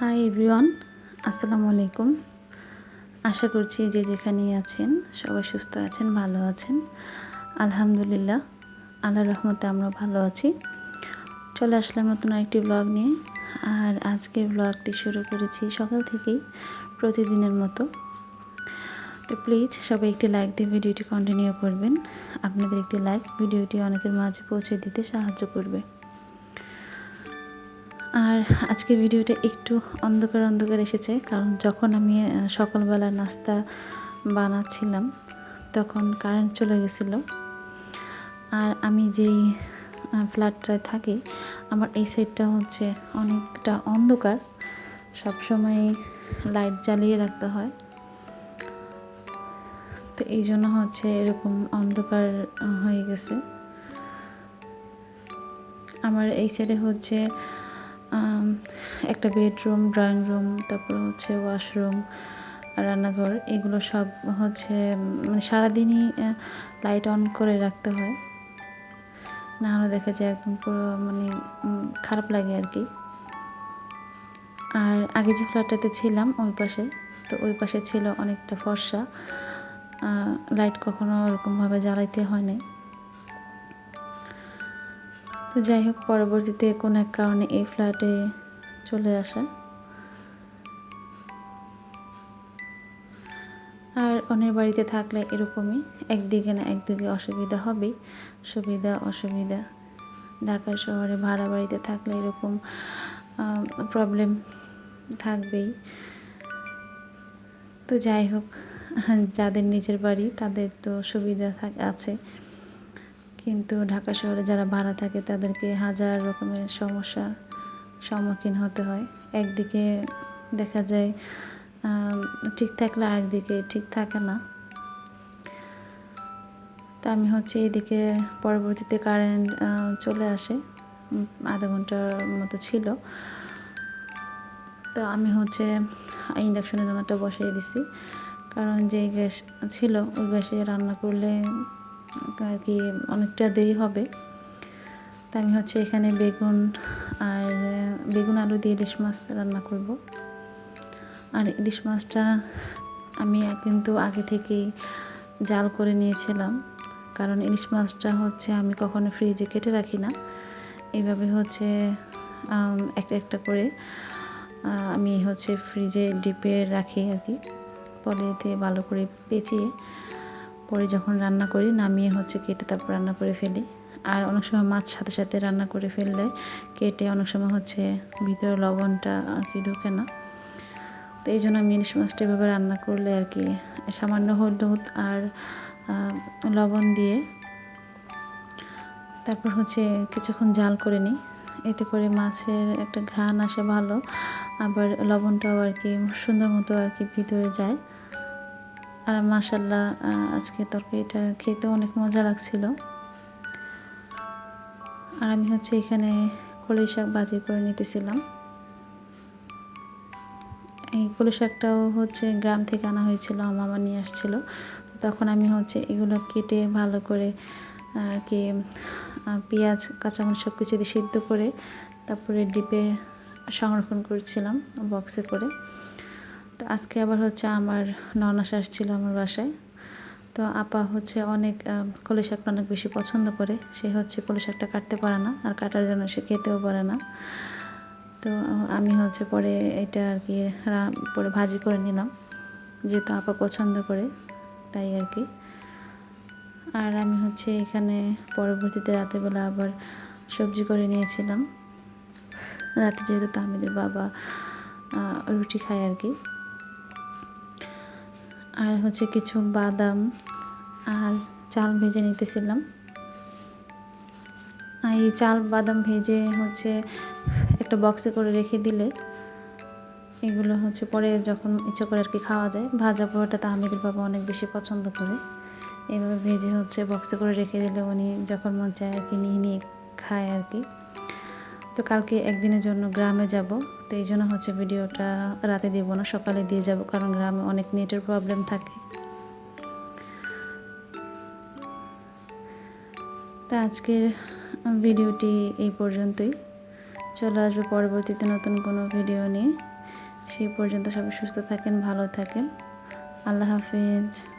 Hi everyone, আসসালামু আলাইকুম। আশা করছি যে যেখানেই আছেন সবাই সুস্থ আছেন, ভালো আছেন। আলহামদুলিল্লাহ, আল্লাহর রহমতে আমরা ভালো আছি। চলে আসলাম নতুন আরেকটি ব্লগ নিয়ে। আর আজকের ব্লগটি শুরু করেছি সকাল থেকেই প্রতিদিনের মতো। তো প্লিজ সবাই একটি লাইক দিয়ে ভিডিওটি কন্টিনিউ করবেন। আপনাদের একটি লাইক ভিডিওটি অনেকের মাঝে পৌঁছে দিতে সাহায্য করবে। আর আজকের ভিডিওটা একটু অন্ধকার এসেছে, কারণ যখন আমি সকালবেলা নাস্তা বানাচ্ছিলাম তখন কারেন্ট চলে গেছিল। আর আমি যেই ফ্ল্যাটটায় থাকি, আমার এই সাইডটা হচ্ছে অনেকটা অন্ধকার, সবসময় লাইট জ্বালিয়ে রাখতে হয়। তো এই জন্য হচ্ছে এরকম অন্ধকার হয়ে গেছে। আমার এই সাইডে হচ্ছে একটা বেডরুম, ড্রয়িং রুম, তারপর হচ্ছে ওয়াশরুম, রান্নাঘর, এগুলো সব হচ্ছে মানে সারাদিনই লাইট অন করে রাখতে হয়, না হলে দেখা যায় একদম পুরো মানে খারাপ লাগে আর কি। আর আগে যে ফ্ল্যাটটাতে ছিলাম ওই পাশে, তো ওই পাশে ছিল অনেকটা ফর্সা, লাইট কখনো ওরকমভাবে জ্বালাইতে হয় নাই। তো যাই হোক, পরবর্তীতে কোনো এক কারণে এই ফ্ল্যাটে চলে আসা। আর অন্যের বাড়িতে থাকলে এরকমই, একদিকে না একদিকে অসুবিধা হবেই, সুবিধা অসুবিধা। ঢাকা শহরে ভাড়া বাড়িতে থাকলে এরকম প্রবলেম থাকবেই। তো যাই হোক, যাদের নিজের বাড়ি তাদের তো সুবিধা আছে, কিন্তু ঢাকা শহরে যারা ভাড়া থাকে তাদেরকে হাজার রকমের সমস্যার সম্মুখীন হতে হয়। একদিকে দেখা যায় ঠিক থাকলে আরেকদিকে ঠিক থাকে না। তা আমি হচ্ছে এদিকে পরবর্তীতে কারেন্ট চলে আসে, আধা ঘন্টার মতো ছিল। তো আমি হচ্ছে ইন্ডাকশনে রান্নাটা বসিয়ে দিছি, কারণ যে গ্যাস ছিল ওই গ্যাসে রান্না করলে আর কি অনেকটা দেরি হবে। তো আমি হচ্ছে এখানে বেগুন আলু দিয়ে ইলিশ মাছ রান্না করব। আর ইলিশ মাছটা আমি কিন্তু আগে থেকেই জাল করে নিয়েছিলাম, কারণ ইলিশ মাছটা হচ্ছে আমি কখনো ফ্রিজে কেটে রাখি না। এইভাবে হচ্ছে একটা একটা করে আমি হচ্ছে ফ্রিজে ডিপে রাখি আর কি, পলিতে ভালো করে পেঁচিয়ে পরে যখন রান্না করি নামিয়ে হচ্ছে কেটে তারপর রান্না করে ফেলি। আর অনেক সময় মাছ সাথে সাথে রান্না করে ফেললে কেটে অনেক সময় হচ্ছে ভিতরে লবণটা আর কি ঢোকে না। তো এই জন্য আমি ইলিশ মাছটা এভাবে রান্না করলে আর কি সামান্য হলুদ আর লবণ দিয়ে তারপর হচ্ছে কিছুক্ষণ জাল করে নিই। এতে করে মাছের একটা ঘ্রাণ আসে ভালো, আবার লবণটাও আর কি সুন্দর মতো আর কি ভিতরে যায়। আর মাশাআল্লাহ, আজকে তরকারিটা খেতে অনেক মজা লাগছিল। আর আমি হচ্ছে এখানে কলই শাক ভাজি করে নিতেছিলাম। এই কলই শাকটাও হচ্ছে গ্রাম থেকে আনা হয়েছিল, মামা নিয়ে আসছিল। তখন আমি হচ্ছে এগুলো কেটে ভালো করে আর কি পেঁয়াজ কাঁচামরিচ সব কিছু দিয়ে সিদ্ধ করে তারপরে ডিপে সংরক্ষণ করছিলাম বক্সে করে। তো আজকে আবার হচ্ছে আমার ননাস আসছিল আমার বাসায়। তো আপা হচ্ছে অনেক কলই শাকটা অনেক বেশি পছন্দ করে, সে হচ্ছে কলই শাকটা কাটতে পারে না, আর কাটার জন্য সে খেতেও পারে না। তো আমি হচ্ছে পরে এটা আর কি পরে ভাজি করে নিলাম, যেহেতু আপা পছন্দ করে তাই আর কি। আর আমি হচ্ছে এখানে পরবর্তীতে রাতের বেলা আবার সবজি করে নিয়েছিলাম। রাতে যেহেতু তাহমিদের বাবা রুটি খায় আর কি। আর হচ্ছে কিছু বাদাম আর চাল ভেজে নিতেছিলাম। আর এই চাল বাদাম ভেজে হচ্ছে একটা বক্সে করে রেখে দিলে এগুলো হচ্ছে পরে যখন ইচ্ছা করে আর কি খাওয়া যায়। ভাজা পোড়াটা তাহমিদের বাবা অনেক বেশি পছন্দ করে, এইভাবে ভেজে হচ্ছে বক্সে করে রেখে দিলে উনি যখন মন চায় আর কি নিয়ে নিয়ে খায় আর কি। তো কালকে একদিনের জন্য গ্রামে যাব, তো এই জন্য হচ্ছে ভিডিওটা রাতে দিব না, সকালে দিয়ে যাব, কারণ গ্রামে অনেক নেটের প্রবলেম থাকে। তো আজকের ভিডিওটি এই পর্যন্তই। চলে আসবো পরবর্তীতে নতুন কোনো ভিডিও নিয়ে। সেই পর্যন্ত সবাই সুস্থ থাকেন, ভালো থাকেন। আল্লাহ হাফিজ।